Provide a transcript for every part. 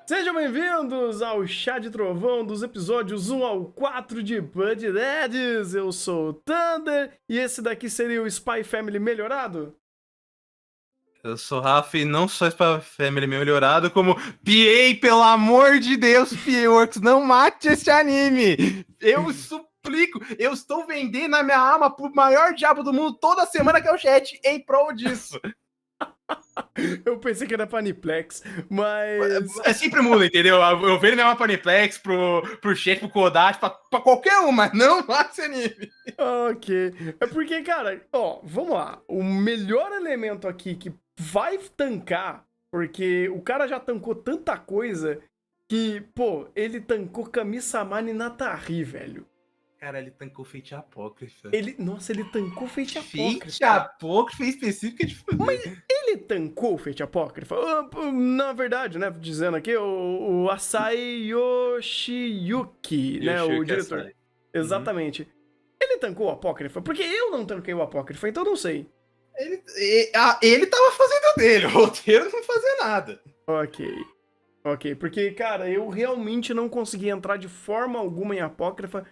Sejam bem-vindos ao Chá de Trovão dos episódios 1 ao 4 de Bud Daddies. Eu sou o Thunder e esse daqui seria o Spy Family melhorado? Eu sou o Rafa e não só Spy Family melhorado, como PA, pelo amor de Deus, PA Works, não mate esse anime! Eu suplico, eu estou vendendo a minha alma pro maior diabo do mundo toda semana, que é o chat, em prol disso. Eu pensei que era Paniplex, mas... É sempre muda, entendeu? Eu vendo minha alma pro Aniplex, pro chat, pro Kodachi, pra qualquer um, mas não mate esse anime. Ok. É porque, cara, ó, vamos lá. O melhor elemento aqui que vai tancar, porque o cara já tancou tanta coisa que, pô, ele tancou Kami-sama Natari, velho. Cara, ele tancou Fate Apócrifa. Nossa, ele tancou Fate Apócrifa. Fate Apócrifa específica de foder. Ele tancou Fate Apócrifa? Na verdade, né, dizendo aqui, o Asai Yoshiyuki, né, o diretor. Asai. Exatamente. Ele tancou o Apócrifa? Porque eu não tanquei o Apócrifa, então não sei. Ele tava fazendo dele, o roteiro não fazia nada. Ok, porque, cara, eu realmente não consegui entrar de forma alguma em Apócrifa,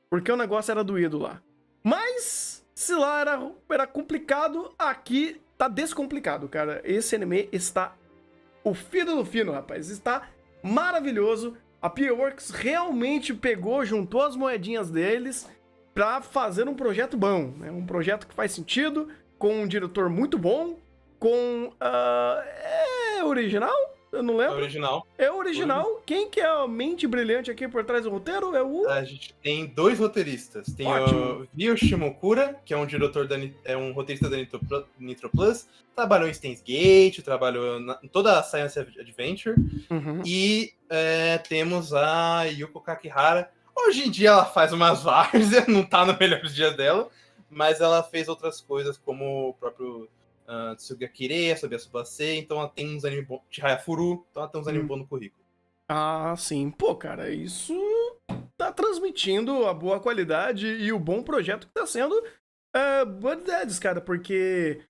porque o negócio era doído lá. Mas, se lá era complicado, aqui tá descomplicado, cara. Esse anime está o fino do fino, rapaz. Está maravilhoso. A P-Works realmente pegou, juntou as moedinhas deles pra fazer um projeto bom, né? Um projeto que faz sentido, com um diretor muito bom, com... É original? Eu não lembro. É original. Quem que é a mente brilhante aqui por trás do roteiro? É o... A gente tem dois roteiristas. Tem o Ryo Shimokura, que é um diretor um roteirista da Nitro Plus. Trabalhou em Steins Gate, trabalhou em toda a Science Adventure. Uhum. E temos a Yuko Kakihara. Hoje em dia ela faz umas várzeas, não tá no melhor dia dela, mas ela fez outras coisas, como o próprio Tsuga Kirei, Sobi Tsubase, então ela tem uns animes bons, Chihaya Furu, então ela tem uns animes bons no currículo. Ah, sim. Pô, cara, isso tá transmitindo a boa qualidade e o bom projeto que tá sendo Bud Daddies, cara, porque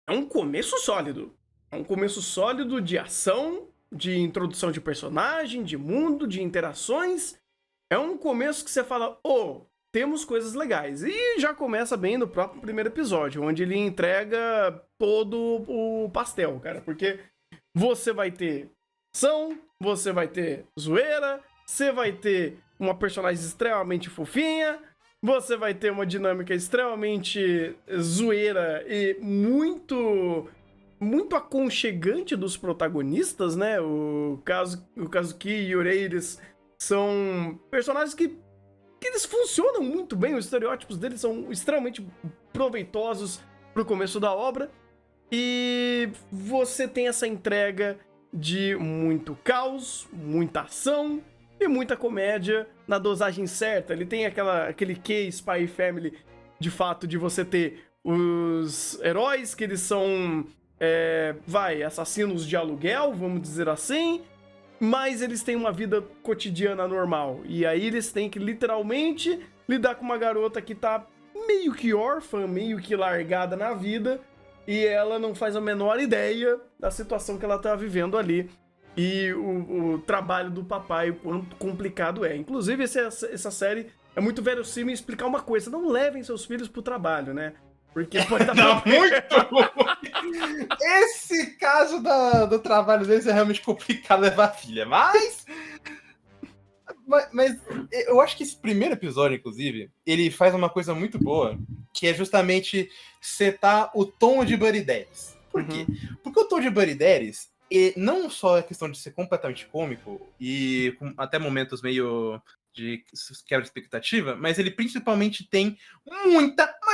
é um começo sólido. É um começo sólido de ação, de introdução de personagem, de mundo, de interações. É um começo que você fala, temos coisas legais. E já começa bem no próprio primeiro episódio, onde ele entrega todo o pastel, cara. Porque você vai ter ação, você vai ter zoeira, você vai ter uma personagem extremamente fofinha, você vai ter uma dinâmica extremamente zoeira e muito aconchegante dos protagonistas, né? O Kazuki e o Reiris são personagens que eles funcionam muito bem, os estereótipos deles são extremamente proveitosos pro começo da obra. E você tem essa entrega de muito caos, muita ação e muita comédia na dosagem certa. Ele tem aquele quê Spy Family, de fato, de você ter os heróis que eles são, assassinos de aluguel, vamos dizer assim, mas eles têm uma vida cotidiana normal. E aí eles têm que literalmente lidar com uma garota que tá meio que órfã, meio que largada na vida, e ela não faz a menor ideia da situação que ela tá vivendo ali. E o trabalho do papai, o quanto complicado é. Inclusive, essa série é muito verossímil em explicar uma coisa: não levem seus filhos pro trabalho, né? Porque pode dar muito! Esse caso do trabalho deles é realmente complicado levar a filha, mas eu acho que esse primeiro episódio, inclusive, ele faz uma coisa muito boa, que é justamente setar o tom de Buddy Daddies. Por quê? Porque o tom de Buddy Daddies, não só é questão de ser completamente cômico e com até momentos meio de quebra de expectativa, mas ele principalmente tem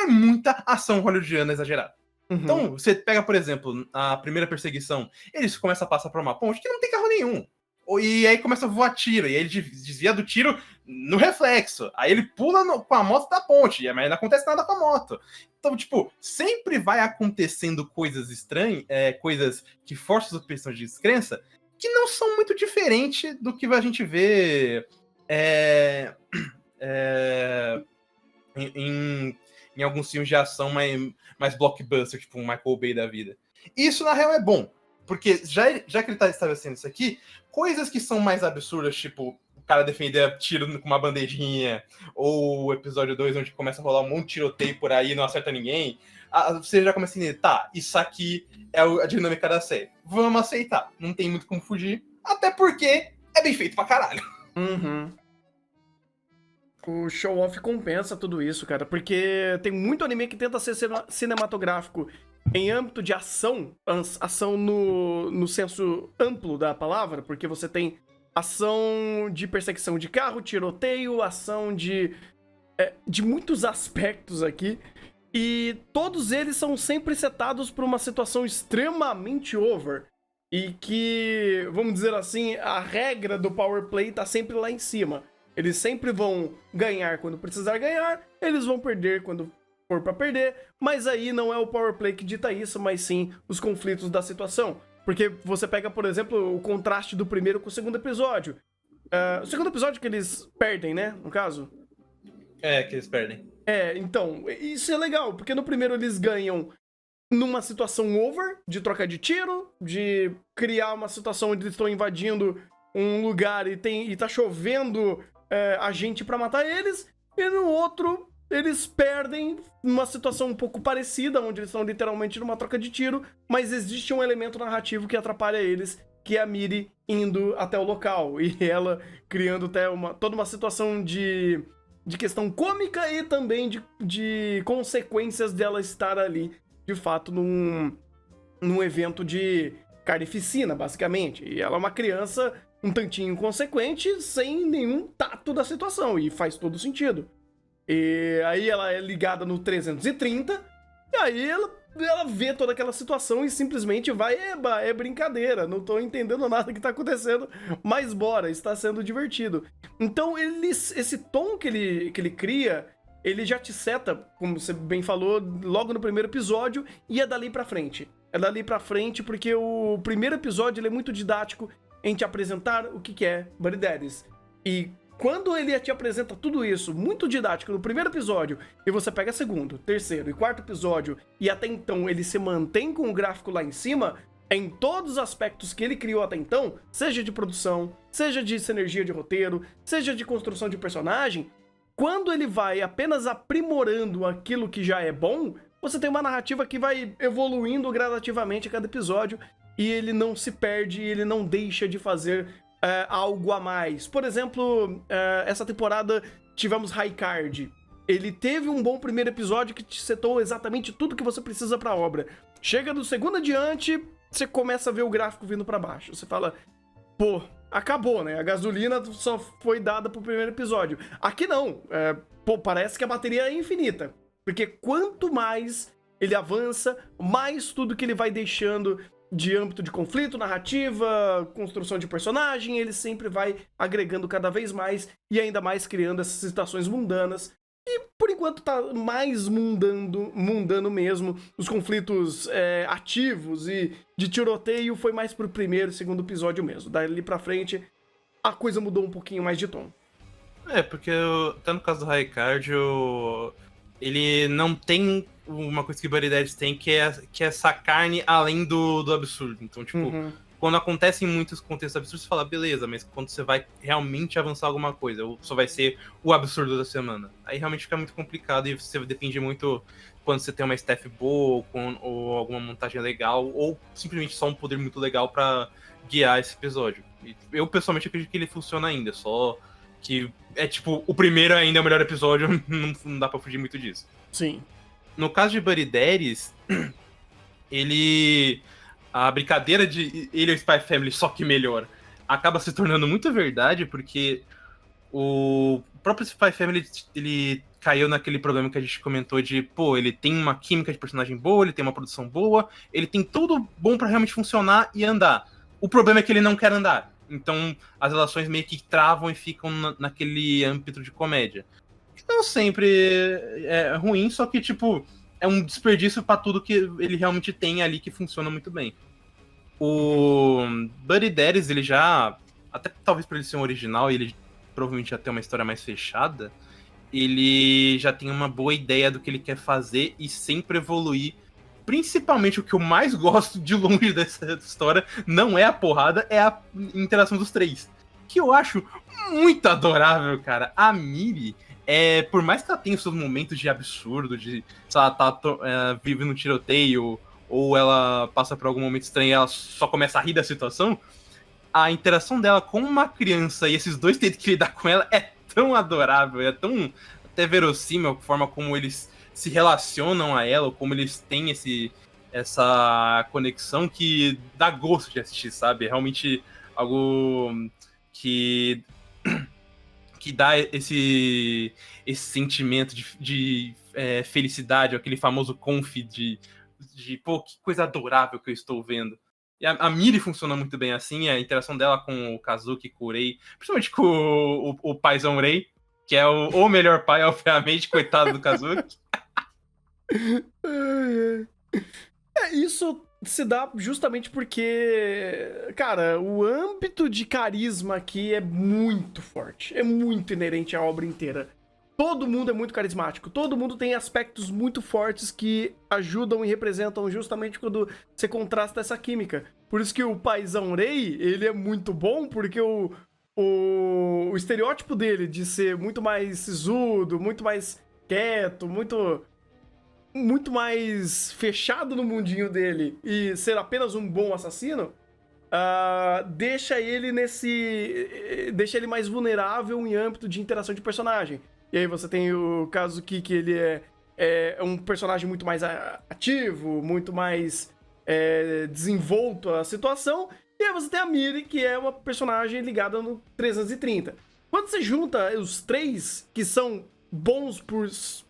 muita ação hollywoodiana exagerada. Então, você pega, por exemplo, a primeira perseguição, eles começam a passar por uma ponte que não tem carro nenhum. E aí começa a voar tiro, e aí ele desvia do tiro no reflexo. Aí ele pula com a moto da ponte, mas não acontece nada com a moto. Então, tipo, sempre vai acontecendo coisas estranhas, coisas que forçam as pessoas de descrença, que não são muito diferentes do que a gente vê em alguns filmes de ação mais blockbuster, tipo um Michael Bay da vida. Isso, na real, é bom. Porque já que ele tá estabelecendo isso aqui, coisas que são mais absurdas, tipo o cara defender tiro com uma bandejinha, ou o episódio 2, onde começa a rolar um monte de tiroteio por aí e não acerta ninguém, você já começa a entender, tá, isso aqui é a dinâmica da série. Vamos aceitar, não tem muito como fugir, até porque é bem feito pra caralho. Uhum. O show-off compensa tudo isso, cara, porque tem muito anime que tenta ser cinematográfico em âmbito de ação, ação no senso amplo da palavra, porque você tem ação de perseguição de carro, tiroteio, ação de muitos aspectos aqui, e todos eles são sempre setados por uma situação extremamente over, e que, vamos dizer assim, a regra do power play tá sempre lá em cima. Eles sempre vão ganhar quando precisar ganhar, eles vão perder quando for pra perder, mas aí não é o power play que dita isso, mas sim os conflitos da situação. Porque você pega, por exemplo, o contraste do primeiro com o segundo episódio. O segundo episódio que eles perdem, né, no caso? É, que eles perdem. Então, isso é legal, porque no primeiro eles ganham numa situação over, de troca de tiro, de criar uma situação onde eles estão invadindo um lugar e tá chovendo a gente pra matar eles, e no outro eles perdem numa situação um pouco parecida, onde eles estão literalmente numa troca de tiro, mas existe um elemento narrativo que atrapalha eles, que é a Miri indo até o local, e ela criando até toda uma situação de questão cômica e também de consequências dela estar ali, de fato, num evento de carnificina, basicamente. E ela é uma criança um tantinho inconsequente, sem nenhum tato da situação, e faz todo sentido. E aí ela é ligada no 330, e aí ela vê toda aquela situação e simplesmente vai, é brincadeira, não tô entendendo nada que tá acontecendo, mas bora, está sendo divertido. Então esse tom que ele cria, ele já te seta, como você bem falou, logo no primeiro episódio, e é dali pra frente. É dali pra frente porque o primeiro episódio ele é muito didático em te apresentar o que é Buddy Daddies. E quando ele te apresenta tudo isso, muito didático, no primeiro episódio, e você pega segundo, terceiro e quarto episódio, e até então ele se mantém com o gráfico lá em cima, em todos os aspectos que ele criou até então, seja de produção, seja de sinergia de roteiro, seja de construção de personagem, quando ele vai apenas aprimorando aquilo que já é bom, você tem uma narrativa que vai evoluindo gradativamente a cada episódio, e ele não se perde, ele não deixa de fazer algo a mais. Por exemplo, essa temporada tivemos Raikard. Ele teve um bom primeiro episódio que te setou exatamente tudo que você precisa pra obra. Chega do segundo adiante, você começa a ver o gráfico vindo pra baixo. Você fala, pô, acabou, né? A gasolina só foi dada pro primeiro episódio. Aqui não. Parece que a bateria é infinita. Porque quanto mais ele avança, mais tudo que ele vai deixando de âmbito de conflito, narrativa, construção de personagem, ele sempre vai agregando cada vez mais e ainda mais criando essas situações mundanas. E por enquanto tá mais mundano mesmo. Os conflitos ativos e de tiroteio foi mais pro primeiro e segundo episódio mesmo. Dali pra frente, a coisa mudou um pouquinho mais de tom. Porque até no caso do Raikard, ele não tem uma coisa que Buddy Daddies tem, que é essa carne além do absurdo. Então, tipo, quando acontece em muitos contextos absurdos, você fala, beleza, mas quando você vai realmente avançar alguma coisa, ou só vai ser o absurdo da semana, aí realmente fica muito complicado e você depende muito quando você tem uma staff boa, ou alguma montagem legal, ou simplesmente só um poder muito legal pra guiar esse episódio. E eu, pessoalmente, acredito que ele funciona ainda, só que tipo, o primeiro ainda é o melhor episódio, não dá pra fugir muito disso. Sim. No caso de Buddy Daddies, a brincadeira de ele e o Spy Family, só que melhor, acaba se tornando muito verdade, porque o próprio Spy Family, ele caiu naquele problema que a gente comentou de, ele tem uma química de personagem boa, ele tem uma produção boa, ele tem tudo bom pra realmente funcionar e andar. O problema é que ele não quer andar. Então, as relações meio que travam e ficam naquele âmbito de comédia. Não sempre é ruim, só que, tipo, é um desperdício pra tudo que ele realmente tem ali que funciona muito bem. O Buddy Daddies, ele já, até talvez por ele ser um original, ele provavelmente já tem uma história mais fechada, ele já tem uma boa ideia do que ele quer fazer e sempre evoluir principalmente o que eu mais gosto de longe dessa história não é a porrada, é a interação dos três. Que eu acho muito adorável, cara. A Miri, por mais que ela tenha os seus momentos de absurdo, de, sei lá, vive no tiroteio, ou ela passa por algum momento estranho e ela só começa a rir da situação, a interação dela com uma criança e esses dois tendo que lidar com ela é tão adorável, é tão até verossímil a forma como eles se relacionam a ela, ou como eles têm essa conexão que dá gosto de assistir, sabe? É realmente algo que dá esse sentimento de felicidade, aquele famoso conf de pô, que coisa adorável que eu estou vendo. E a Miri funciona muito bem assim, a interação dela com o Kazuki, com o Rei, principalmente com o paizão Rei, que é o melhor pai, obviamente, coitado do Kazuki. Isso se dá justamente porque, cara, o âmbito de carisma aqui é muito forte, é muito inerente à obra inteira. Todo mundo é muito carismático, todo mundo tem aspectos muito fortes que ajudam e representam justamente quando você contrasta essa química. Por isso que o paizão Rei, ele é muito bom, porque o estereótipo dele de ser muito mais sisudo, muito mais quieto, muito mais fechado no mundinho dele e ser apenas um bom assassino, deixa ele deixa ele mais vulnerável em âmbito de interação de personagem. E aí você tem o Kazuki, que ele é um personagem muito mais ativo, muito mais desenvolto à situação. E aí você tem a Miri, que é uma personagem ligada no 330. Quando você junta os três, que são bons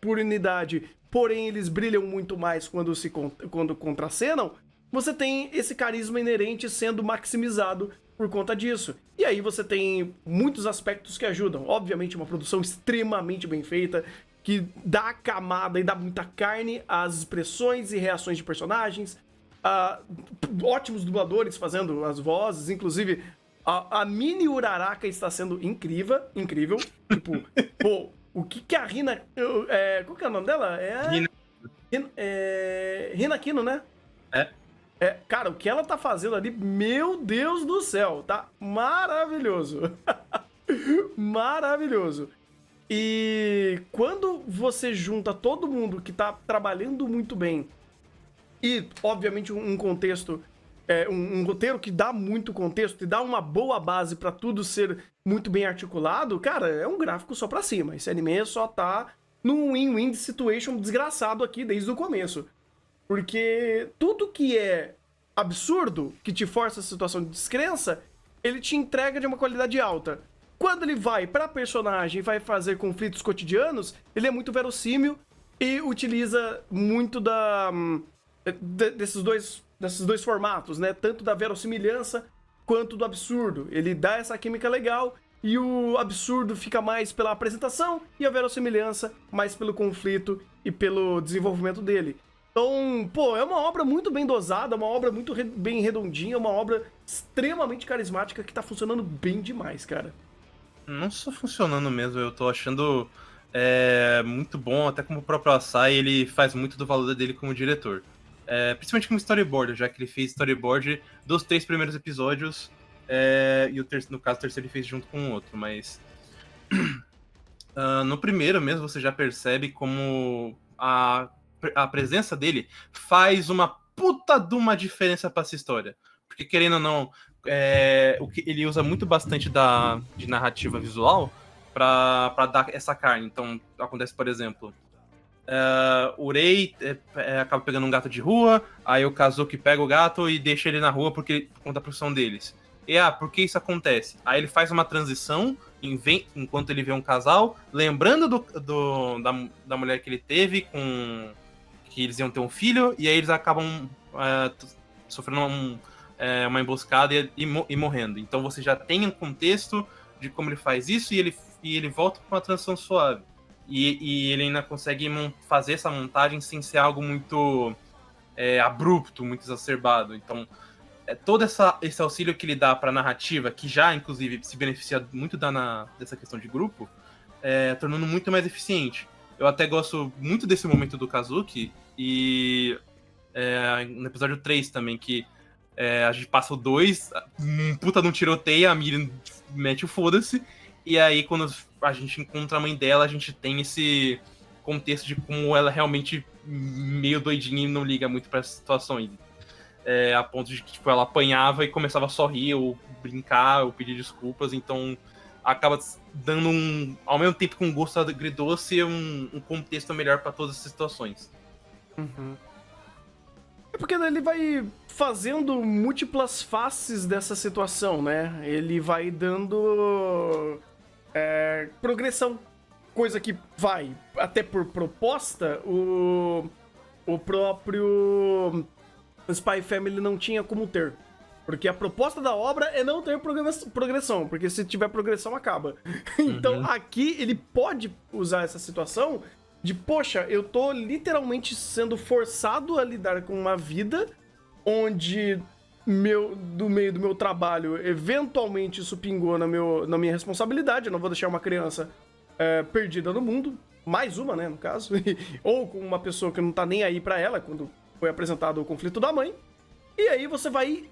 por unidade, porém eles brilham muito mais quando contracenam, você tem esse carisma inerente sendo maximizado por conta disso. E aí você tem muitos aspectos que ajudam. Obviamente, uma produção extremamente bem feita, que dá camada e dá muita carne às expressões e reações de personagens. Ótimos dubladores fazendo as vozes, inclusive a Mini Uraraka está sendo incrível. Tipo, pô, o que a Rina... qual que é o nome dela? Rina Kino, né? Cara, o que ela tá fazendo ali, meu Deus do céu, tá maravilhoso. Maravilhoso. E quando você junta todo mundo que tá trabalhando muito bem e, obviamente, um contexto, um roteiro que dá muito contexto e dá uma boa base pra tudo ser muito bem articulado, cara, é um gráfico só pra cima. Esse anime só tá num win-win situation desgraçado aqui desde o começo. Porque tudo que é absurdo, que te força a situação de descrença, ele te entrega de uma qualidade alta. Quando ele vai pra personagem e vai fazer conflitos cotidianos, ele é muito verossímil e utiliza muito desses dois formatos, né? Tanto da verossimilhança quanto do absurdo. Ele dá essa química legal e o absurdo fica mais pela apresentação e a verossimilhança mais pelo conflito e pelo desenvolvimento dele. Então, pô, é uma obra muito bem dosada, uma obra muito bem redondinha, uma obra extremamente carismática que tá funcionando bem demais, cara. Não só funcionando mesmo, eu tô achando muito bom, até como o próprio Asai, ele faz muito do valor dele como diretor. Principalmente como storyboarder, já que ele fez storyboard dos 3 primeiros episódios, e no caso o terceiro ele fez junto com o outro, mas no primeiro mesmo você já percebe como a presença dele faz uma puta de uma diferença pra essa história. Porque, querendo ou não, ele usa muito bastante de narrativa visual pra dar essa carne. Então, acontece, por exemplo, o Rei acaba pegando um gato de rua, aí o Kazuki pega o gato e deixa ele na rua por conta da profissão deles. E, por que isso acontece? Aí ele faz uma transição enquanto ele vê um casal, lembrando da mulher que ele teve, que eles iam ter um filho, e aí eles acabam sofrendo uma emboscada e morrendo. Então você já tem um contexto de como ele faz isso, e ele volta com uma transição suave. E ele ainda consegue fazer essa montagem sem ser algo muito abrupto, muito exacerbado. Então, todo esse auxílio que ele dá pra narrativa, que já, inclusive, se beneficia muito dessa questão de grupo, tornando muito mais eficiente. Eu até gosto muito desse momento do Kazuki, e no episódio 3 também, que a gente passa o 2, puta num tiroteio, a Miri mete o foda-se, e aí quando a gente encontra a mãe dela, a gente tem esse contexto de como ela realmente meio doidinha e não liga muito para essas situações. A ponto de que tipo, ela apanhava e começava a sorrir, ou brincar, ou pedir desculpas, então acaba dando ao mesmo tempo com um gosto agridoce, um contexto melhor para todas as situações. Uhum. É porque ele vai fazendo múltiplas faces dessa situação, né? Ele vai dando progressão. Coisa que vai, até por proposta, o próprio Spy Family não tinha como ter. Porque a proposta da obra é não ter progressão, porque se tiver progressão, acaba. Então, aqui, ele pode usar essa situação de, poxa, eu tô literalmente sendo forçado a lidar com uma vida onde do meio do meu trabalho, eventualmente isso pingou na minha responsabilidade. Eu não vou deixar uma criança perdida no mundo, mais uma, né, no caso, ou com uma pessoa que não tá nem aí pra ela, quando foi apresentado o conflito da mãe. E aí você vai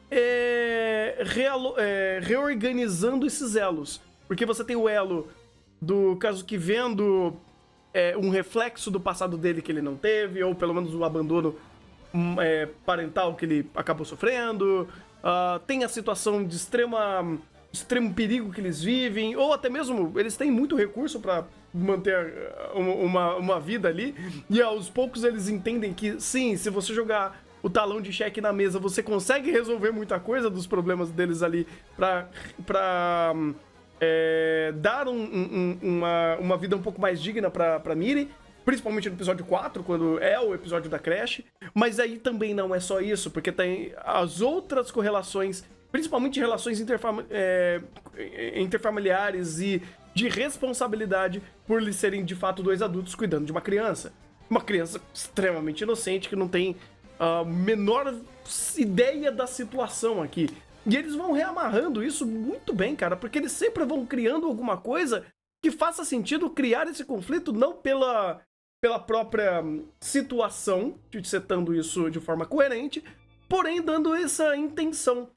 reorganizando esses elos. Porque você tem o elo do Kazuki vendo um reflexo do passado dele que ele não teve, ou pelo menos o abandono parental que ele acabou sofrendo. Tem a situação de extremo perigo que eles vivem, ou até mesmo eles têm muito recurso pra manter uma vida ali. E aos poucos eles entendem que, sim, se você jogar o talão de cheque na mesa, você consegue resolver muita coisa dos problemas deles ali pra dar uma vida um pouco mais digna pra Miri, principalmente no episódio 4, quando é o episódio da creche. Mas aí também não é só isso, porque tem as outras correlações, principalmente relações interfamiliares e de responsabilidade por eles serem de fato dois adultos cuidando de uma criança. Uma criança extremamente inocente que não tem a menor ideia da situação aqui. E eles vão reamarrando isso muito bem, cara, porque eles sempre vão criando alguma coisa que faça sentido criar esse conflito, não pela própria situação, setando isso de forma coerente, porém dando essa intenção.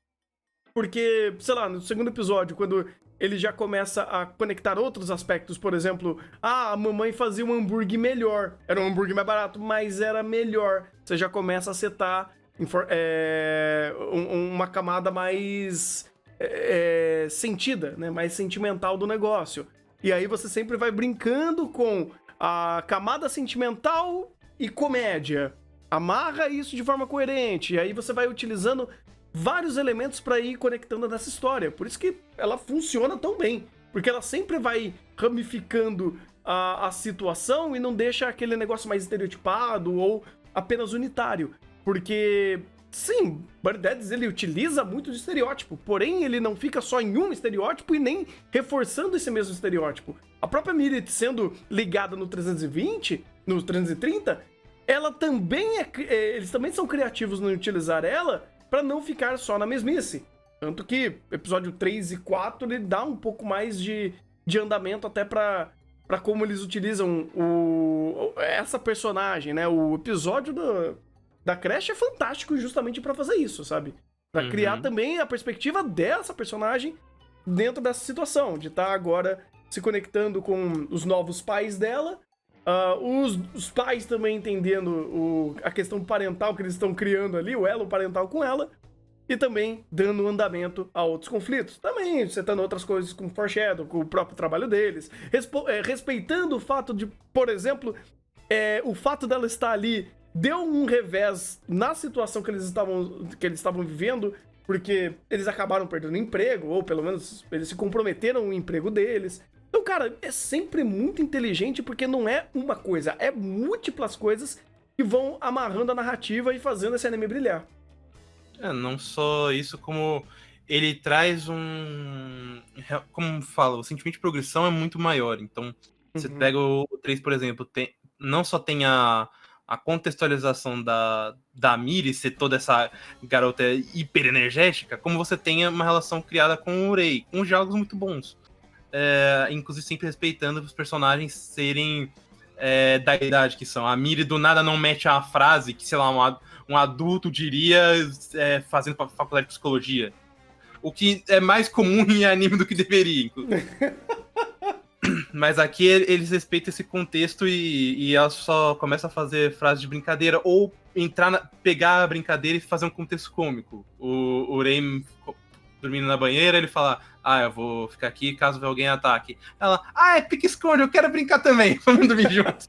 Porque, sei lá, no segundo episódio, quando ele já começa a conectar outros aspectos, por exemplo, a mamãe fazia um hambúrguer melhor. Era um hambúrguer mais barato, mas era melhor. Você já começa a setar uma camada mais sentida, né? Mais sentimental do negócio. E aí você sempre vai brincando com a camada sentimental e comédia. Amarra isso de forma coerente. E aí você vai utilizando vários elementos para ir conectando nessa história. Por isso que ela funciona tão bem. Porque ela sempre vai ramificando a situação e não deixa aquele negócio mais estereotipado ou apenas unitário. Porque, sim, Buried Dead, ele utiliza muito de estereótipo, porém ele não fica só em um estereótipo e nem reforçando esse mesmo estereótipo. A própria Miri sendo ligada no 320, no 330, ela também eles também são criativos em utilizar ela pra não ficar só na mesmice. Tanto que episódio 3 e 4 ele dá um pouco mais de andamento até pra como eles utilizam essa personagem, né? O episódio da creche é fantástico justamente pra fazer isso, sabe? Pra criar também a perspectiva dessa personagem dentro dessa situação, de estar agora se conectando com os novos pais dela, os pais também entendendo a questão parental que eles estão criando ali, o elo parental com ela, e também dando andamento a outros conflitos. Também setando outras coisas com o Foreshadow, com o próprio trabalho deles, respeitando o fato de, por exemplo, o fato dela estar ali deu um revés na situação que eles estavam vivendo, porque eles acabaram perdendo emprego, ou pelo menos eles se comprometeram no emprego deles. Então, cara, é sempre muito inteligente, porque não é uma coisa, é múltiplas coisas que vão amarrando a narrativa e fazendo esse anime brilhar. Não só isso, como ele traz como fala, o sentimento de progressão é muito maior. Então, você pega o 3, por exemplo, não só tem a contextualização da Miri ser toda essa garota hiper energética, como você tem uma relação criada com o Rei, com diálogos muito bons. Inclusive sempre respeitando os personagens serem da idade que são. A Miri do nada não mete a frase que, sei lá, um adulto diria fazendo faculdade de psicologia. O que é mais comum em anime do que deveria, inclusive. Mas aqui eles respeitam esse contexto e ela só começa a fazer frases de brincadeira ou pegar a brincadeira e fazer um contexto cômico. O Rei dormindo na banheira, ele fala, eu vou ficar aqui caso alguém ataque. Ela, pique-esconde, eu quero brincar também, vamos dormir juntos.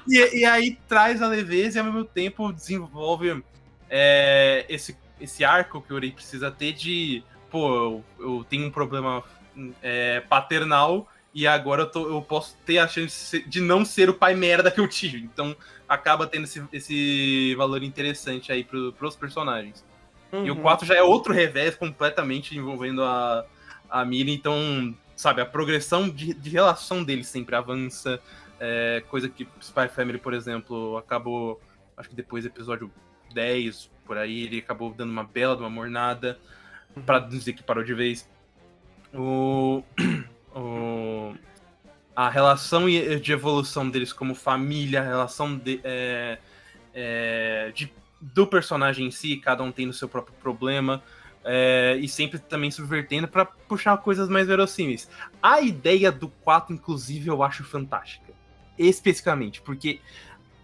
e aí traz a leveza e ao mesmo tempo desenvolve esse arco que o Rei precisa ter de, eu tenho um problema paternal e agora eu posso ter a chance de não ser o pai merda que eu tive. Então acaba tendo esse valor interessante aí pros personagens. Uhum. E o 4 já é outro revés completamente envolvendo a Miri. Então, sabe, a progressão de relação deles sempre avança. Coisa que Spy Family, por exemplo, acabou, acho que depois do episódio 10, por aí, ele acabou dando uma bela de uma mornada, pra dizer que parou de vez. A relação de evolução deles como família, a relação do personagem em si, cada um tendo seu próprio problema, e sempre também subvertendo pra puxar coisas mais verossímeis. A ideia do 4, inclusive, eu acho fantástica. Especificamente, porque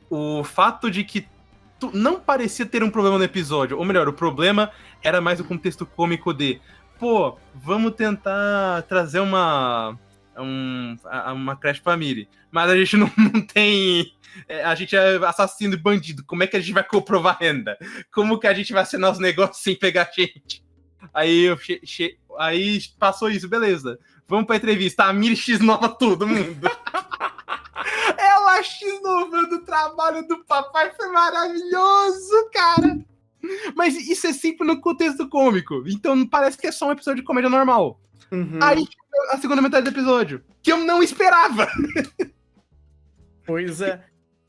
o fato de que não parecia ter um problema no episódio, ou melhor, o problema era mais o contexto cômico de vamos tentar trazer uma creche pra Miri, mas a gente não tem... a gente é assassino e bandido, como é que a gente vai comprovar renda? Como que a gente vai assinar os negócios sem pegar gente? Aí passou isso, beleza. Vamos pra entrevista, a Miri X-nova todo mundo. Ela X-novando o trabalho do papai, foi maravilhoso, cara. Mas isso é sempre no contexto cômico, então parece que é só um episódio de comédia normal. Uhum. Aí a segunda metade do episódio, que eu não esperava. Pois é,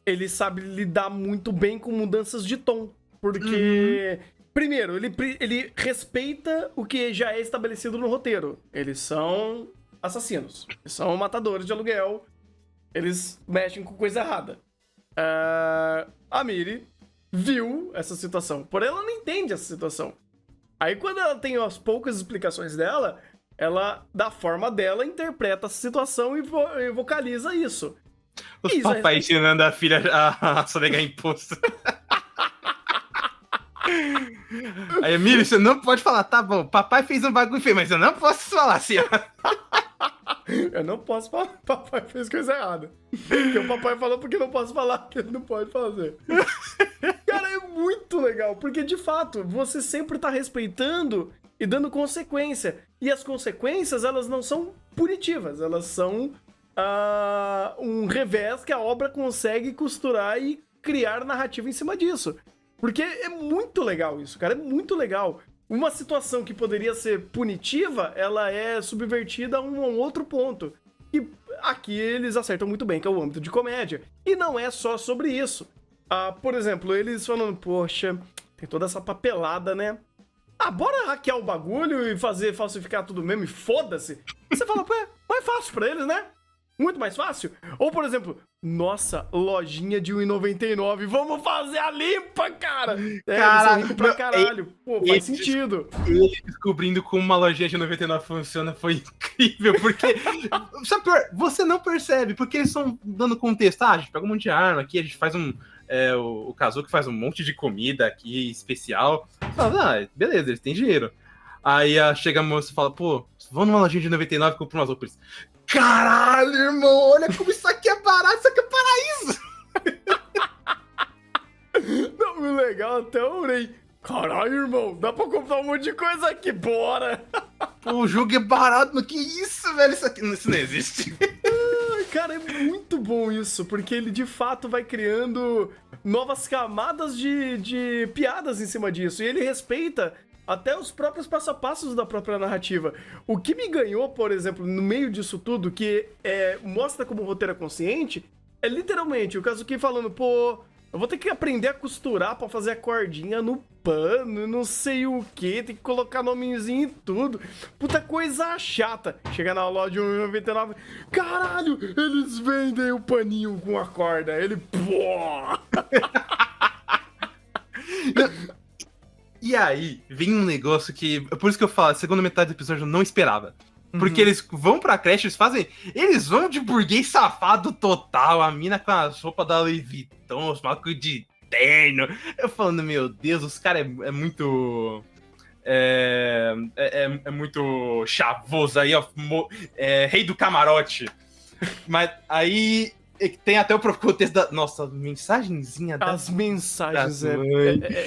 ele sabe lidar muito bem com mudanças de tom, porque, primeiro, ele respeita o que já é estabelecido no roteiro. Eles são assassinos, eles são matadores de aluguel, eles mexem com coisa errada. A Miri viu essa situação, porém ela não entende essa situação. Aí quando ela tem as poucas explicações dela, ela, da forma dela, interpreta essa situação e vocaliza isso. Os papai ensinando a filha a sonegar imposto. Aí, Miri, você não pode falar, tá bom, papai fez um bagulho feio, mas eu não posso falar, senhora. Eu não posso falar que papai fez coisa errada. Porque o papai falou porque não posso falar que ele não pode fazer. Cara, é muito legal, porque de fato, você sempre tá respeitando e dando consequência. E as consequências, elas não são punitivas, elas são um revés que a obra consegue costurar e criar narrativa em cima disso. Porque é muito legal isso, cara, é muito legal. Uma situação que poderia ser punitiva, ela é subvertida a um outro ponto. E aqui eles acertam muito bem, que é o âmbito de comédia. E não é só sobre isso. Por exemplo, eles falando, poxa, tem toda essa papelada, né? Bora hackear o bagulho e falsificar tudo mesmo e foda-se. Você fala, mais fácil pra eles, né? Muito mais fácil. Ou, por exemplo, nossa, lojinha de R$1,99, vamos fazer a limpa, cara! Eles são ricos pra caralho. Faz sentido. Ele descobrindo como uma lojinha de 99 funciona foi incrível, porque você não percebe, porque eles estão dando contexto. A gente pega um monte de arma aqui, a gente faz o Kazuki faz um monte de comida aqui especial. Fala, beleza, eles têm dinheiro. Aí chega a moça e fala, vamos numa lojinha de 99 e comprar umas roupas. Caralho, irmão, olha como isso aqui é barato, isso aqui é paraíso. Não, o legal até o Rei. Caralho, irmão, dá pra comprar um monte de coisa aqui, bora. O jogo é barato, mas que isso, velho, isso não existe. Cara, é muito bom isso, porque ele de fato vai criando novas camadas de piadas em cima disso, e ele respeita até os próprios passo a passos da própria narrativa. O que me ganhou, por exemplo, no meio disso tudo, que mostra como o roteiro é consciente, é literalmente o Kazuki falando, Eu vou ter que aprender a costurar pra fazer a cordinha no pano, não sei o que, tem que colocar nomezinho em tudo. Puta coisa chata. Chegar na loja de 1,99, caralho, eles vendem o paninho com a corda. Ele, pô. E aí, vem um negócio que... Por isso que eu falo, a segunda metade do episódio eu não esperava. Porque eles vão pra creche, eles vão de burguês safado total, a mina com as roupas da Louis Vuitton, os macos de terno. Eu falando, meu Deus, os caras é muito... É muito chavoso aí, ó. Rei do camarote. Mas aí tem até o próprio contexto da... Nossa, mensagenzinha da... As mensagens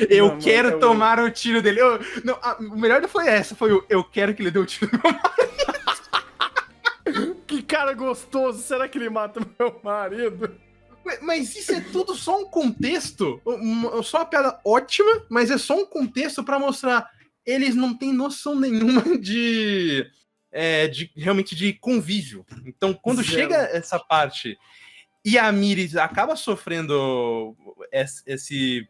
eu quero tomar o tiro dele. O melhor foi essa, foi o eu quero que ele dê o tiro no meu marido. Que cara gostoso, será que ele mata meu marido? Mas isso é tudo só um contexto, só uma piada ótima, mas é só um contexto pra mostrar eles não têm noção nenhuma realmente de convívio. Então, quando chega essa parte e a Miri acaba sofrendo esse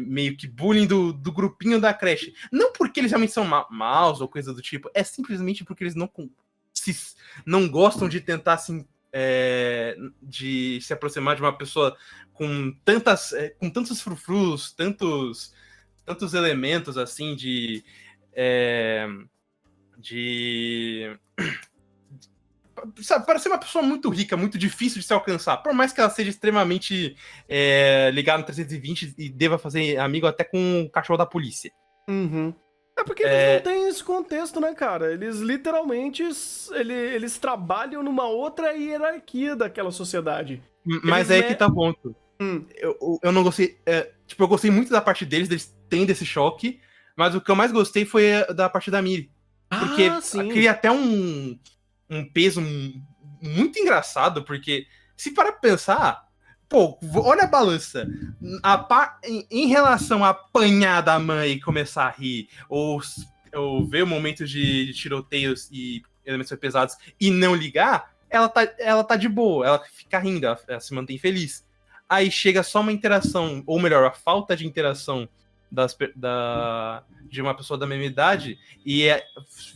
meio que bullying do grupinho da creche, não porque eles realmente são maus ou coisa do tipo, é simplesmente porque eles não gostam de tentar assim, de se aproximar de uma pessoa com tantos frufrus, tantos elementos assim sabe, parece uma pessoa muito rica, muito difícil de se alcançar, por mais que ela seja extremamente ligada no 320 e deva fazer amigo até com o cachorro da polícia. Uhum. É porque eles não têm esse contexto, né, cara? Eles literalmente eles trabalham numa outra hierarquia daquela sociedade. Mas é aí que tá o ponto. Eu não gostei. Eu gostei muito da parte deles tendo esse choque, mas o que eu mais gostei foi da parte da Miri. Porque cria até um peso muito engraçado, porque se parar pra pensar, pô, olha a balança. Em relação a apanhar da mãe e começar a rir, ou ver momentos de tiroteios e elementos pesados e não ligar, ela tá de boa, ela fica rindo, ela se mantém feliz. Aí chega só uma interação, ou melhor, a falta de interação de uma pessoa da mesma idade, e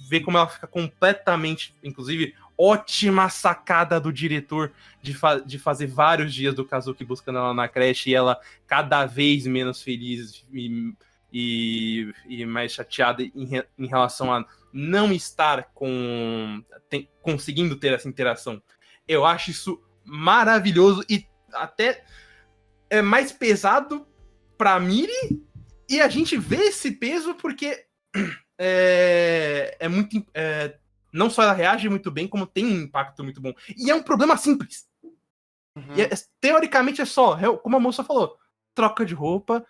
ver como ela fica completamente, inclusive, ótima sacada do diretor de fazer vários dias do Kazuki buscando ela na creche, e ela cada vez menos feliz e mais chateada em relação a não estar conseguindo ter essa interação. Eu acho isso maravilhoso e até é mais pesado pra Miri, e a gente vê esse peso porque muito... não só ela reage muito bem, como tem um impacto muito bom. E é um problema simples. Uhum. E teoricamente é só, como a moça falou, troca de roupa,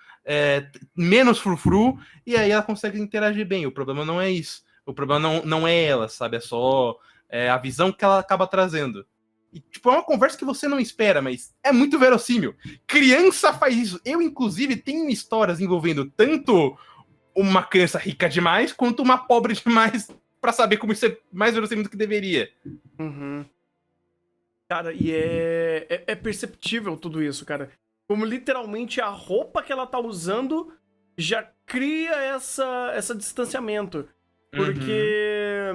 menos frufru, e aí ela consegue interagir bem. O problema não é isso. O problema não é ela, sabe? É só a visão que ela acaba trazendo. E, tipo, é uma conversa que você não espera, mas é muito verossímil. Criança faz isso. Eu, inclusive, tenho histórias envolvendo tanto uma criança rica demais, quanto uma pobre demais, pra saber como isso é mais verossímil do que deveria. Uhum. Cara, e é perceptível tudo isso, cara. Como literalmente a roupa que ela tá usando já cria esse distanciamento. Porque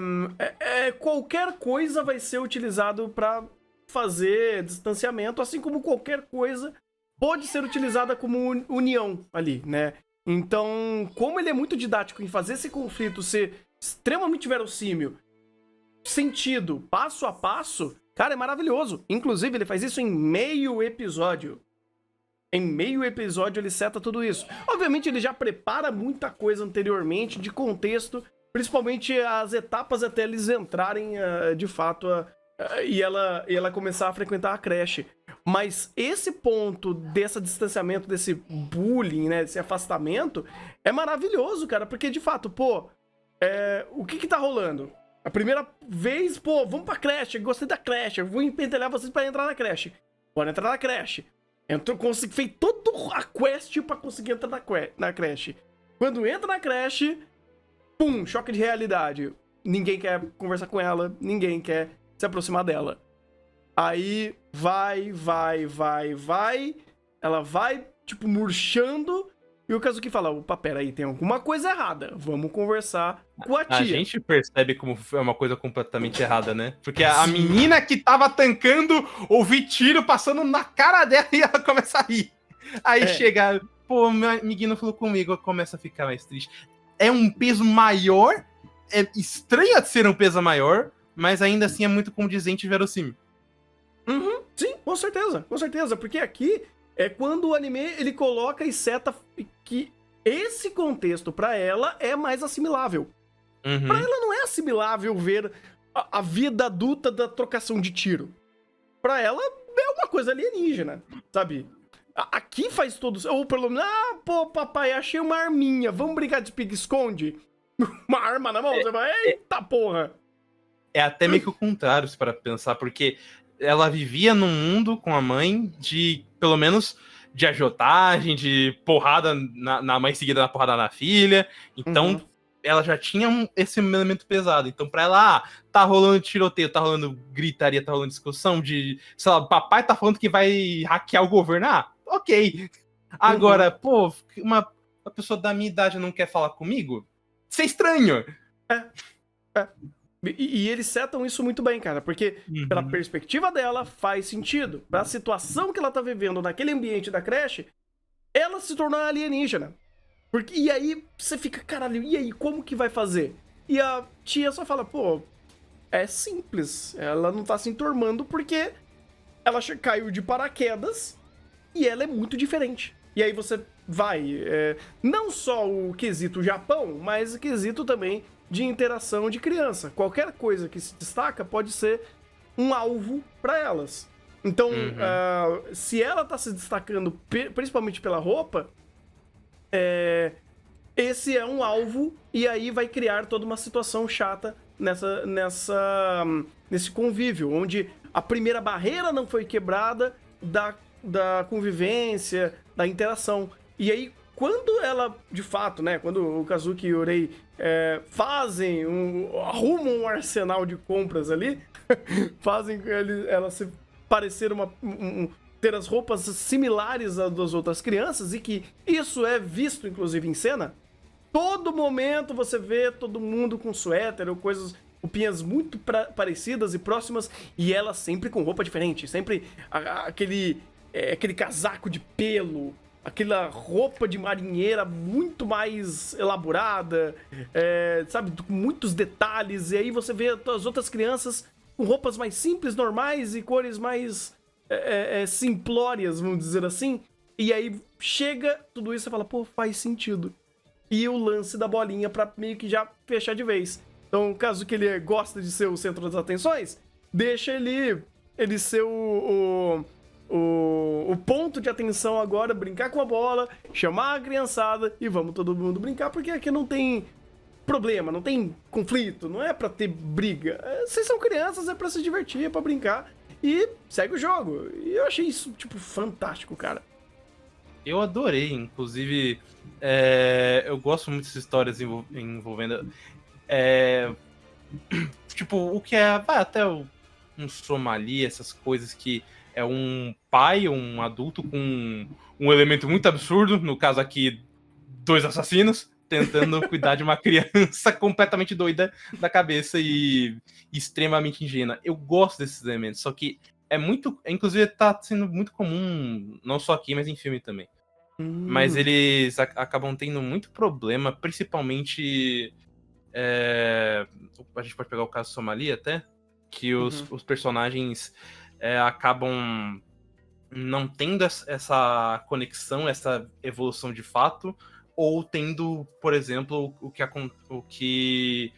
qualquer coisa vai ser utilizado pra fazer distanciamento, assim como qualquer coisa pode ser utilizada como união ali, né? Então, como ele é muito didático em fazer esse conflito ser extremamente verossímil, sentido, passo a passo, cara, é maravilhoso. Inclusive, ele faz isso em meio episódio. Em meio episódio, ele seta tudo isso. Obviamente, ele já prepara muita coisa anteriormente, de contexto, principalmente as etapas até eles entrarem, de fato, e ela começar a frequentar a creche. Mas esse ponto desse distanciamento, desse bullying, né, desse afastamento, é maravilhoso, cara, porque, de fato, pô, o que tá rolando? A primeira vez, pô, vamos pra creche, gostei da creche, eu vou empentelhar vocês pra entrar na creche. Bora entrar na creche. Fez toda a quest pra conseguir entrar na creche. Quando entra na creche, pum, choque de realidade. Ninguém quer conversar com ela, ninguém quer se aproximar dela. Aí vai. ela vai, tipo, murchando, e o Kazuki fala, opa, peraí, tem alguma coisa errada, vamos conversar com a tia. A gente percebe como é uma coisa completamente errada, né? Porque a Sim. menina que tava tancando, ouvi tiro passando na cara dela e ela começa a rir. Aí chega, pô, meu amiguinho falou comigo, começa a ficar mais triste. É um peso maior, é estranho de ser um peso maior, mas ainda assim é muito condizente e verossímil. Sim, com certeza, porque aqui é quando o anime ele coloca e seta que esse contexto pra ela é mais assimilável. Pra ela não é assimilável ver a vida adulta da trocação de tiro. Pra ela é uma coisa alienígena, sabe? Aqui faz todo... Ou pelo menos, pô, papai, achei uma arminha, vamos brincar de pique-esconde? Uma arma na mão, você vai, eita porra! É até meio que o contrário, se para pensar, porque ela vivia num mundo com a mãe de, pelo menos, de agiotagem, de porrada na mãe seguida da porrada na filha. Então, ela já tinha esse elemento pesado. Então, pra ela, tá rolando tiroteio, tá rolando gritaria, tá rolando discussão de, sei lá, papai tá falando que vai hackear o governo. Ok. Agora, pô, uma pessoa da minha idade não quer falar comigo? Isso é estranho. E eles setam isso muito bem, cara, porque pela perspectiva dela faz sentido. Pra situação que ela tá vivendo naquele ambiente da creche, ela se tornou alienígena. E aí você fica, caralho, e aí, como que vai fazer? E a tia só fala, pô, é simples. Ela não tá se enturmando porque ela caiu de paraquedas e ela é muito diferente. E aí você vai, não só o quesito Japão, mas o quesito também de interação de criança. Qualquer coisa que se destaca pode ser um alvo para elas. Então, se ela tá se destacando principalmente pela roupa, esse é um alvo e aí vai criar toda uma situação chata nesse convívio, onde a primeira barreira não foi quebrada da convivência, da interação. E aí, quando ela, de fato, né, quando o Kazuki e o Rei arrumam um arsenal de compras ali, fazem ela se parecer ter as roupas similares às das outras crianças, e que isso é visto, inclusive, em cena. Todo momento você vê todo mundo com suéter ou roupinhas muito parecidas e próximas, e ela sempre com roupa diferente, sempre aquele casaco de pelo, aquela roupa de marinheira muito mais elaborada, sabe, com muitos detalhes, e aí você vê as outras crianças com roupas mais simples, normais e cores mais simplórias, vamos dizer assim, e aí chega tudo isso e fala, pô, faz sentido. E o lance da bolinha pra meio que já fechar de vez. Então, caso que ele gosta de ser o centro das atenções, deixa ele ser o ponto de atenção agora, brincar com a bola, chamar a criançada e vamos todo mundo brincar, porque aqui não tem problema, não tem conflito, não é pra ter briga. Vocês são crianças, é pra se divertir, é pra brincar e segue o jogo. E eu achei isso, tipo, fantástico, cara. Eu adorei, inclusive, eu gosto muito dessas histórias envolvendo, tipo, o que até um Somali, essas coisas que é um pai, um adulto com um elemento muito absurdo, no caso aqui, 2 assassinos, tentando cuidar de uma criança completamente doida da cabeça e extremamente ingênua. Eu gosto desses elementos, só que inclusive tá sendo muito comum, não só aqui, mas em filme também. Mas eles acabam tendo muito problema, principalmente... a gente pode pegar o caso Somali até, que os personagens acabam não tendo essa conexão, essa evolução de fato, ou tendo, por exemplo, o que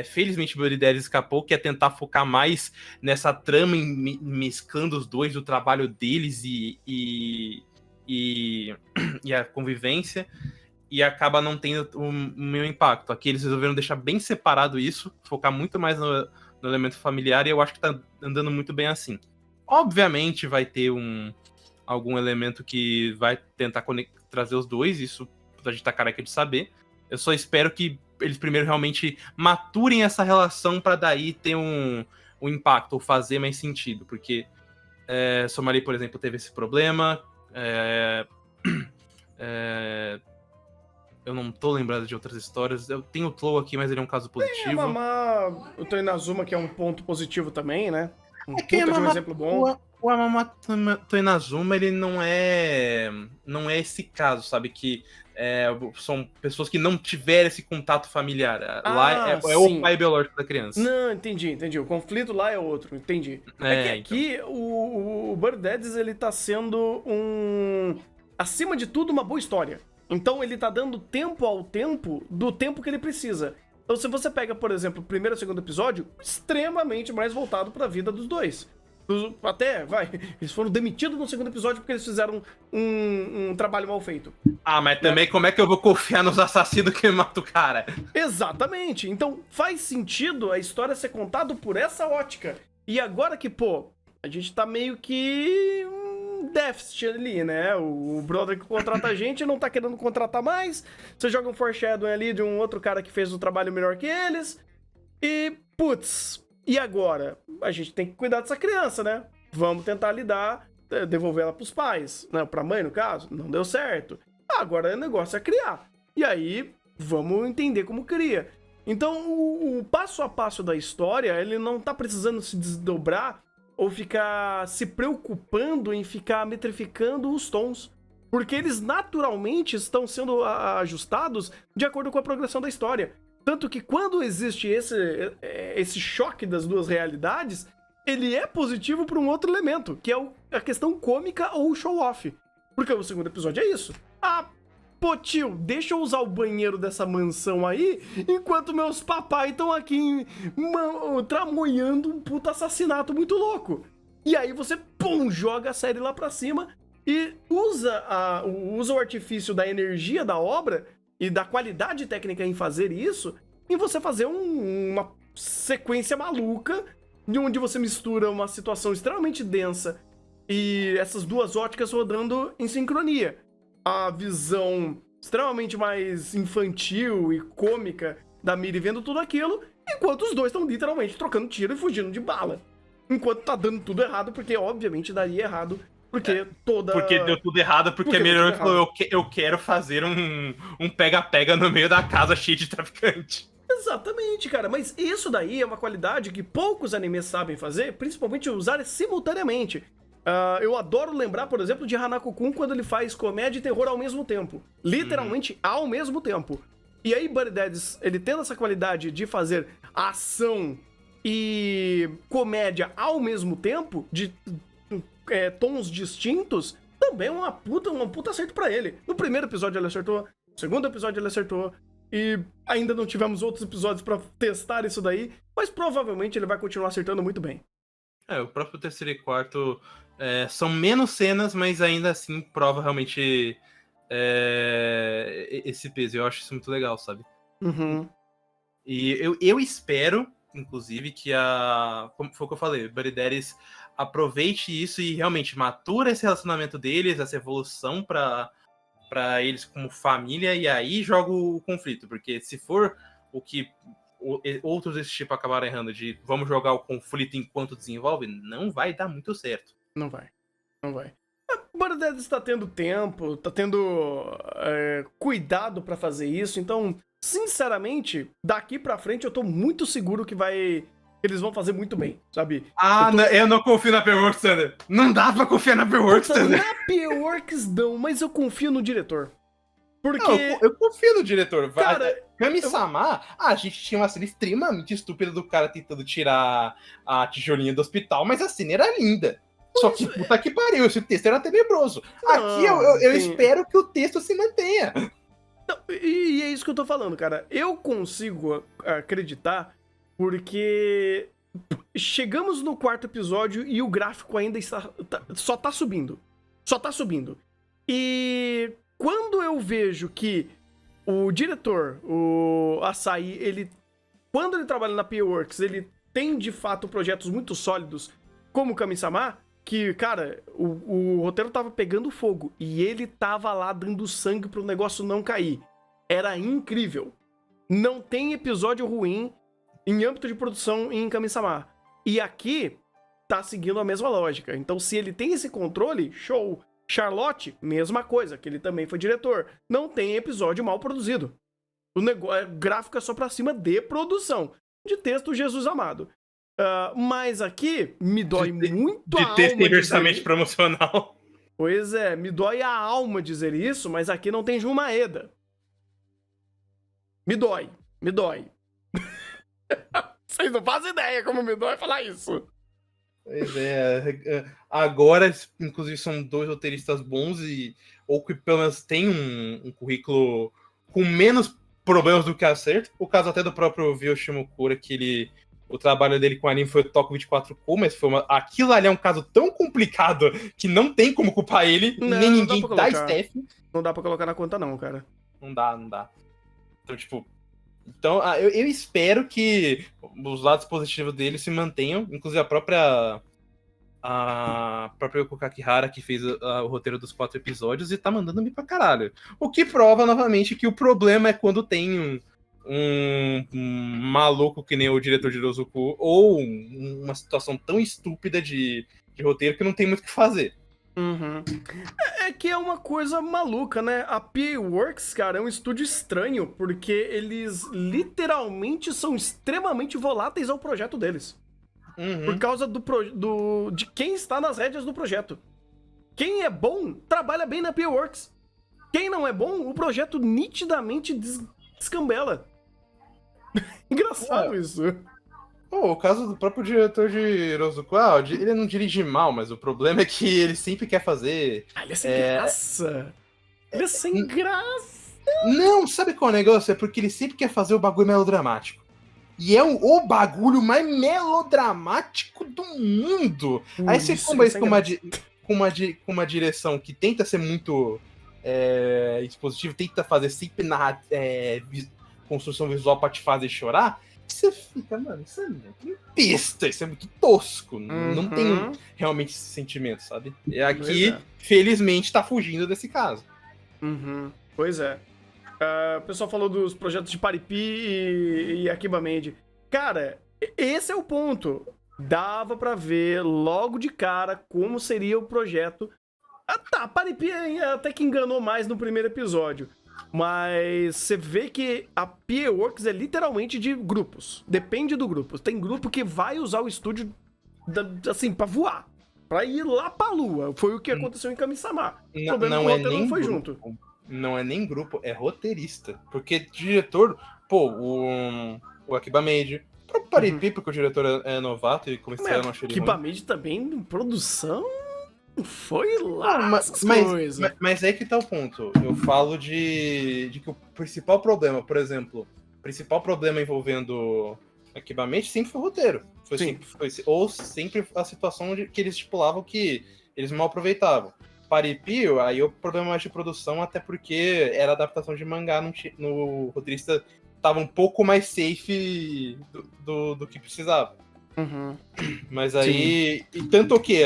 felizmente o Bloody Daddy escapou, que é tentar focar mais nessa trama, mesclando os dois, o trabalho deles e a convivência, e acaba não tendo o meu impacto. Aqui eles resolveram deixar bem separado isso, focar muito mais no elemento familiar, e eu acho que tá andando muito bem assim. Obviamente vai ter algum elemento que vai tentar trazer os dois, isso a gente tá careca de saber. Eu só espero que eles primeiro realmente maturem essa relação para daí ter um impacto, ou fazer mais sentido, porque Somali, por exemplo, teve esse problema, É, é, eu não tô lembrado de outras histórias. Eu tenho o Tlou aqui, mas ele é um caso positivo. Yamama, o Toinazuma, que é um ponto positivo também, né? Um É que puta de um exemplo bom. o Yamamoto Toinazuma, ele não é esse caso, sabe? Que são pessoas que não tiveram esse contato familiar. Lá é o pai biológico da criança. Não, entendi. O conflito lá é outro, entendi. É que aqui então. o Bird Daddies, ele tá sendo acima de tudo, uma boa história. Então ele tá dando tempo ao tempo do tempo que ele precisa. Então se você pega, por exemplo, o primeiro e o segundo episódio, extremamente mais voltado pra vida dos dois. Eles foram demitidos no segundo episódio porque eles fizeram um trabalho mal feito. Ah, mas também como é que eu vou confiar nos assassinos que matam o cara? Exatamente. Então faz sentido a história ser contada por essa ótica. E agora que, pô, a gente tá meio que déficit ali, né? O brother que contrata a gente não tá querendo contratar mais. Você joga um foreshadowing ali de um outro cara que fez um trabalho melhor que eles. E, putz, e agora? A gente tem que cuidar dessa criança, né? Vamos tentar lidar, devolver ela pros pais. Né? Pra mãe, no caso. Não deu certo. Agora o negócio é criar. E aí, vamos entender como cria. Então, o passo a passo da história, ele não tá precisando se desdobrar ou ficar se preocupando em ficar metrificando os tons. Porque eles naturalmente estão sendo ajustados de acordo com a progressão da história. Tanto que quando existe esse choque das duas realidades, ele é positivo para um outro elemento, que é a questão cômica ou show-off. Porque o segundo episódio é isso. Ah, pô, tio, deixa eu usar o banheiro dessa mansão aí, enquanto meus papai estão aqui tramoiando um puta assassinato muito louco. E aí você, pum, joga a série lá pra cima e usa o artifício da energia da obra e da qualidade técnica em fazer isso, em você fazer uma sequência maluca, onde você mistura uma situação extremamente densa e essas duas óticas rodando em sincronia. A visão extremamente mais infantil e cômica da Miri vendo tudo aquilo, enquanto os dois estão literalmente trocando tiro e fugindo de bala. Enquanto tá dando tudo errado, porque obviamente daria errado, porque Porque deu tudo errado, porque a Miriam falou, eu quero fazer um pega-pega no meio da casa cheio de traficante. Exatamente, cara, mas isso daí é uma qualidade que poucos animes sabem fazer, principalmente usar simultaneamente. Eu adoro lembrar, por exemplo, de Hanako-kun quando ele faz comédia e terror ao mesmo tempo. Literalmente ao mesmo tempo. E aí, Bird Daddies, ele tendo essa qualidade de fazer ação e comédia ao mesmo tempo, de tons distintos, também é um puta acerto pra ele. No primeiro episódio ele acertou, no segundo episódio ele acertou, e ainda não tivemos outros episódios pra testar isso daí, mas provavelmente ele vai continuar acertando muito bem. O próprio terceiro e quarto são menos cenas, mas ainda assim prova realmente esse peso. Eu acho isso muito legal, sabe? Uhum. E eu espero, inclusive, que como foi o que eu falei, Bird Daddies aproveite isso e realmente matura esse relacionamento deles, essa evolução pra eles como família, e aí joga o conflito. Porque se for o que outros desse tipo acabaram errando de vamos jogar o conflito enquanto desenvolve, não vai dar muito certo. Não vai. O Bird Daddies está tendo tempo, tá tendo cuidado pra fazer isso, então, sinceramente, daqui pra frente eu tô muito seguro que eles vão fazer muito bem, sabe? Eu não confio na Paperworks, Thunder. Não dá pra confiar na Paperworks, Thunder. Na Paperworks não, mas eu confio no diretor. Porque... Não, eu confio no diretor. Cara, Kami-sama, a gente tinha uma cena extremamente estúpida do cara tentando tirar a tijolinha do hospital, mas a cena era linda. Só que, puta que pariu, esse texto era tenebroso. Aqui eu espero que o texto se mantenha. Não, e é isso que eu tô falando, cara. Eu consigo acreditar porque chegamos no quarto episódio e o gráfico ainda só tá subindo. Só tá subindo. E quando eu vejo que o diretor, o Asahi, quando ele trabalha na Paperworks, ele tem de fato projetos muito sólidos, como o Kami-sama, que, cara, o roteiro tava pegando fogo e ele tava lá dando sangue pro negócio não cair. Era incrível. Não tem episódio ruim em âmbito de produção em Kami-sama. E aqui tá seguindo a mesma lógica. Então, se ele tem esse controle, show. Charlotte, mesma coisa, que ele também foi diretor. Não tem episódio mal produzido. O gráfico é só pra cima de produção. De texto, Jesus amado. Mas aqui, me dói muito a alma. De texto e orçamento promocional. Pois é, me dói a alma dizer isso, mas aqui não tem Jun Maeda. Me dói. Vocês não fazem ideia como me dói falar isso. Pois é. Agora, inclusive, são 2 roteiristas bons ou que pelo menos tem um currículo com menos problemas do que acerto. O caso até do próprio Ryo Shimokura, que o trabalho dele com o anime foi o Toco 24Ku, mas aquilo ali é um caso tão complicado que não tem como culpar ele, nem ninguém da staff. Não dá pra colocar na conta não, cara. Não dá. Então, tipo... eu espero que os lados positivos dele se mantenham, inclusive a própria Yoko Kakihara, que fez o roteiro dos 4 episódios e tá mandando bem pra caralho. O que prova, novamente, que o problema é quando tem um maluco que nem o diretor de Rozoku ou uma situação tão estúpida de roteiro que não tem muito o que fazer. Uhum. É que é uma coisa maluca, né? A PA Works, cara, é um estúdio estranho, porque eles literalmente são extremamente voláteis ao projeto deles. Por causa de quem está nas rédeas do projeto. Quem é bom, trabalha bem na PA Works. Quem não é bom, o projeto nitidamente descambela. Engraçado isso. O caso do próprio diretor de Rozoku, ele não dirige mal, mas o problema é que ele sempre quer fazer... Ele é sem graça. Ele é sem graça. Não, sabe qual é o negócio? É porque ele sempre quer fazer o bagulho melodramático. E é o bagulho mais melodramático do mundo. Aí você comba isso com uma direção que tenta ser muito expositiva, tenta fazer sempre construção visual pra te fazer chorar. Você fica, mano, isso é muito besta, isso é muito tosco. Não tem realmente esse sentimento, sabe? Aqui, felizmente, tá fugindo desse caso. Pois é. O pessoal falou dos projetos de Paripi e Akiba Made. Cara, esse é o ponto. Dava pra ver logo de cara como seria o projeto. Tá, Paripi até que enganou mais no primeiro episódio. Mas você vê que a PA Works é literalmente de grupos. Depende do grupo. Tem grupo que vai usar o estúdio assim, pra voar. Pra ir lá pra lua. Foi o que aconteceu em Kami-sama. O problema é que o roteiro não foi junto. Não é nem grupo, é roteirista. Porque diretor, o Akiba Made, o próprio Paripi, porque o diretor é novato e comecei a não achar ele ruim. Akiba Made também, em produção, foi lá mas é que tá o ponto. Eu falo de que o principal problema, por exemplo, envolvendo Akiba Made sempre foi o roteiro. Ou sempre a situação que eles estipulavam que eles mal aproveitavam. Paripi, aí o problema mais de produção, até porque era adaptação de mangá, no roteirista tava um pouco mais safe do que precisava. Mas aí, tanto que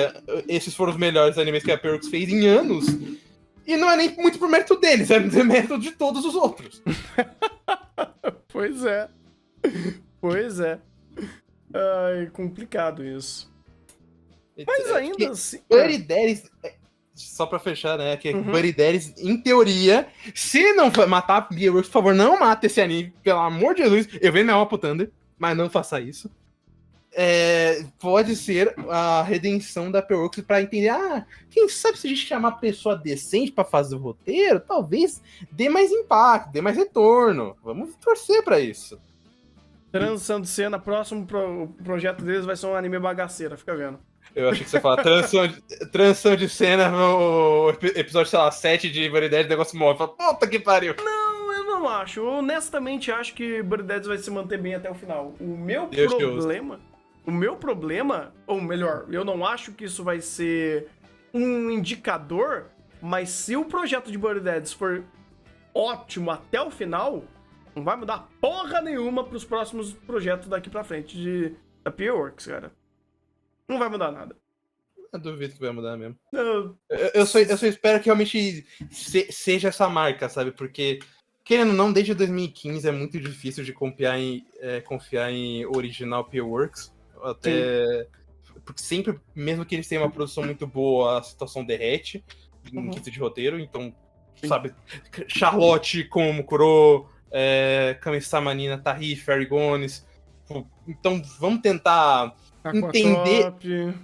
esses foram os melhores animes que a Perux fez em anos, e não é nem muito por mérito deles, é por mérito de todos os outros. Pois é. Ai, complicado isso. Mas ainda assim... Buddy Daddies... Só pra fechar, né? Que Buddy Daddies, em teoria, se não matar a PA Works, por favor, não mate esse anime, pelo amor de Jesus. Eu venho minha alma pro Thunder, mas não faça isso. Pode ser a redenção da PA Works pra entender, quem sabe se a gente chamar pessoa decente pra fazer o roteiro, talvez dê mais impacto, dê mais retorno. Vamos torcer pra isso. Transição de cena, próximo projeto deles vai ser um anime bagaceira, fica vendo. Eu achei que você ia falar transição de cena no episódio, sei lá, 7 de Buddy Daddies, negócio morre. Puta que pariu. Não, eu não acho. Eu honestamente acho que Buddy Daddies vai se manter bem até o final. O meu problema, ou melhor, eu não acho que isso vai ser um indicador, mas se o projeto de Buddy Daddies for ótimo até o final, não vai mudar porra nenhuma pros próximos projetos daqui pra frente da PA Works, cara. Não vai mudar nada. Eu duvido que vai mudar mesmo. Eu só espero que realmente seja essa marca, sabe? Porque, querendo ou não, desde 2015 é muito difícil de confiar em original PA Works. Até... Porque sempre, mesmo que eles tenham uma produção muito boa, a situação derrete. em quesito de roteiro, então, sabe, Charlotte como Kuro, Kami-sama Nina, Tahi, Fairy Gones. Então, vamos tentar entender... Aquatop.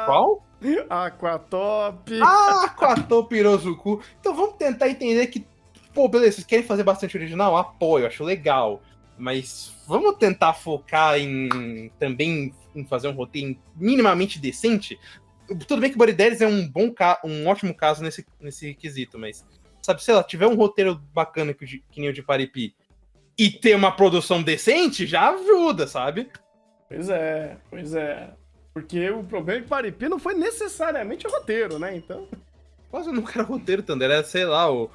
Qual? Aquatop. Aquatop Hirozuku. Então, vamos tentar entender que, pô, beleza, vocês querem fazer bastante original? Apoio, acho legal. Mas vamos tentar focar também em fazer um roteiro minimamente decente? Tudo bem que Body Daddies é um ótimo caso nesse quesito, mas, sabe, sei lá, tiver um roteiro bacana que nem o de Paripi e ter uma produção decente, já ajuda, sabe? Pois é. Porque o problema de Paripi não foi necessariamente o roteiro, né? Então. Quase nunca era roteiro, Thunder. Era, sei lá, o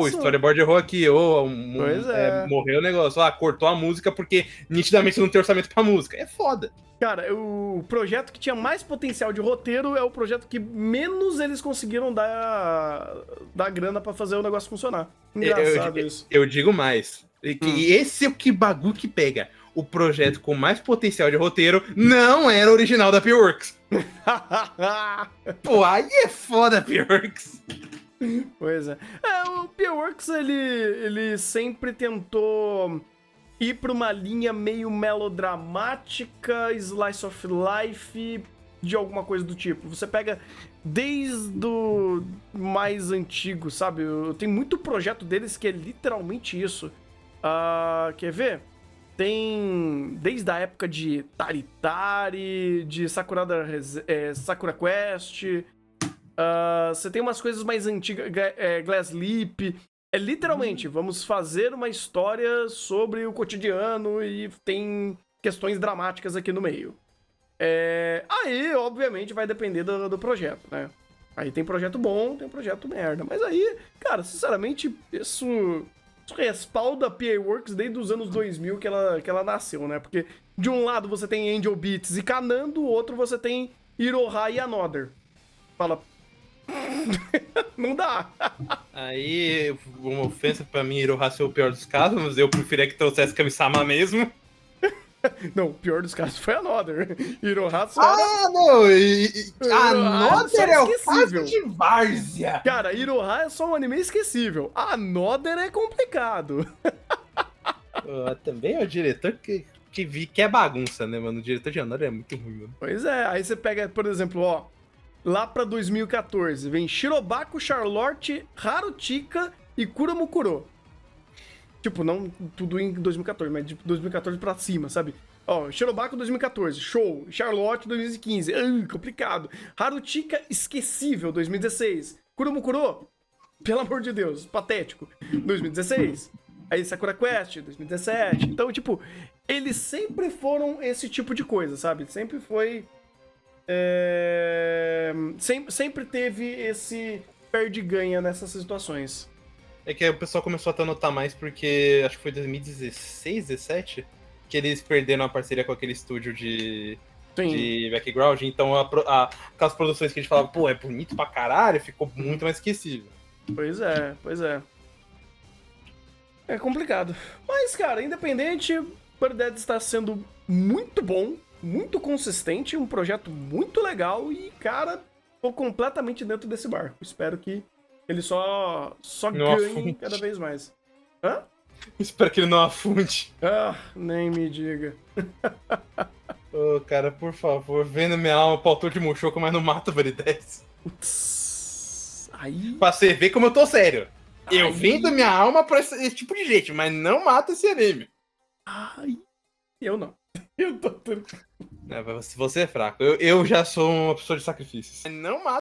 storyboard errou aqui, morreu o negócio. Cortou a música porque nitidamente não tem orçamento pra música. É foda. Cara, o projeto que tinha mais potencial de roteiro é o projeto que menos eles conseguiram dar grana pra fazer o negócio funcionar. Engraçado isso. Eu digo mais. E esse é o que bagulho que pega. O projeto com mais potencial de roteiro não era original da P-Works. Pô, aí é foda, P-Works. Pois é. O P-Works, ele sempre tentou ir pra uma linha meio melodramática, slice of life, de alguma coisa do tipo. Você pega desde o mais antigo, sabe? Tem muito projeto deles que é literalmente isso. Quer ver? Tem desde a época de Taritari, de Sakura Quest. Você tem umas coisas mais antigas, Glass Leap. É literalmente, vamos fazer uma história sobre o cotidiano e tem questões dramáticas aqui no meio. Aí, obviamente, vai depender do projeto, né? Aí tem projeto bom, tem projeto merda. Mas aí, cara, sinceramente, isso respalda a PA Works desde os anos 2000 que ela nasceu, né? Porque de um lado você tem Angel Beats e Kanan, do outro você tem Iroha e Another. Fala... Não dá. Aí, uma ofensa pra mim, Iroha ser o pior dos casos, mas eu preferia que trouxesse Kami-sama mesmo. Não, o pior dos casos foi Another. Iroha só era... não! Another é o caso de várzea. Cara, Iroha é só um anime esquecível. Another é complicado. Também é o diretor que é bagunça, né, mano? O diretor de Another é muito ruim, mano. Pois é, aí você pega, por exemplo, lá pra 2014, vem Shirobako, Charlotte, Haruchika e Kuramukuro. Tipo, não tudo em 2014, mas de 2014 pra cima, sabe? Shirobako 2014, show. Charlotte 2015, complicado. Haruchika, esquecível, 2016. Kuramukuro, pelo amor de Deus, patético, 2016. Aí Sakura Quest, 2017. Então, tipo, eles sempre foram esse tipo de coisa, sabe? Sempre foi... Sempre teve esse perde-ganha nessas situações. É que o pessoal começou a notar mais porque acho que foi 2016, 17 que eles perderam a parceria com aquele estúdio de background. Então aquelas produções que a gente falava, pô, é bonito pra caralho, ficou muito mais esquecível. Pois é. É complicado. Mas, cara, independente, Body Daddies está sendo muito bom, muito consistente, um projeto muito legal e, cara, tô completamente dentro desse barco. Espero que ele só ganhe cada vez mais. Hã? Espero que ele não afunde. Nem me diga. Cara, por favor, venda minha alma pro autor de Mushoku, mas não mata o Body Daddies. Putz. Aí... Pra você ver como eu tô sério. Eu vendo minha alma pra esse tipo de gente, mas não mata esse anime. Eu não. Eu tô... Você é fraco. Eu já sou uma pessoa de sacrifícios. Não mata.